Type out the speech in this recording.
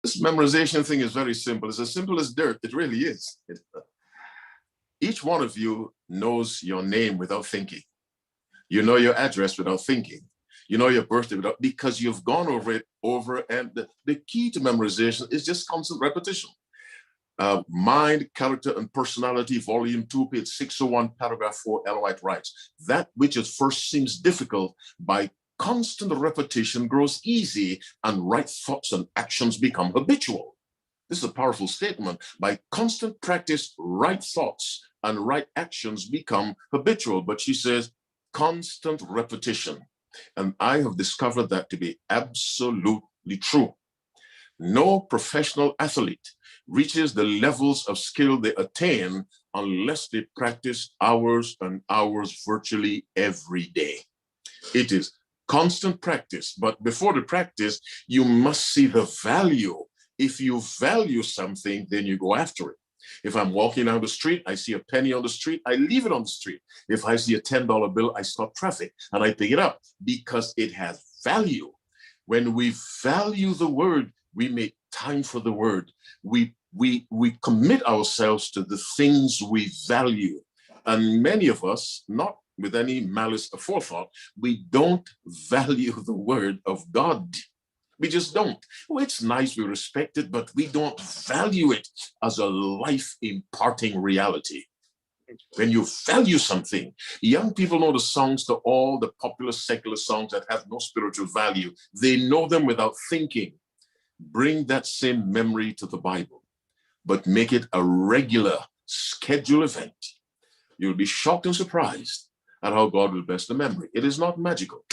This memorization thing is very simple. It's as simple as dirt. It really is. Each one of you knows your name without thinking. You know your address without thinking. You know your birthday without, because you've gone over it over. And the key to memorization is just constant repetition. Mind, Character, and Personality, Volume 2, page 601, paragraph 4, Ellen White writes, that which at first seems difficult, by constant repetition grows easy, and right thoughts and actions become habitual. This is a powerful statement. By constant practice, right thoughts and right actions become habitual. But she says, constant repetition. And I have discovered that to be absolutely true. No professional athlete reaches the levels of skill they attain unless they practice hours and hours virtually every day. It is constant practice, but before the practice, you must see the value. If you value something, then you go after it. If I'm walking down the street, I see a penny on the street, I leave it on the street. If I see a $10 bill, I stop traffic and I pick it up because it has value. When we value the word, we make time for the word. We commit ourselves to the things we value. And many of us, not with any malice or forethought, we don't value the word of God. We just don't. Well, it's nice, we respect it, but we don't value it as a life-imparting reality. When you value something, young people know the songs to all the popular secular songs that have no spiritual value. They know them without thinking. Bring that same memory to the Bible, but make it a regular scheduled event. You'll be shocked and surprised at how God will bless the memory. It is not magical.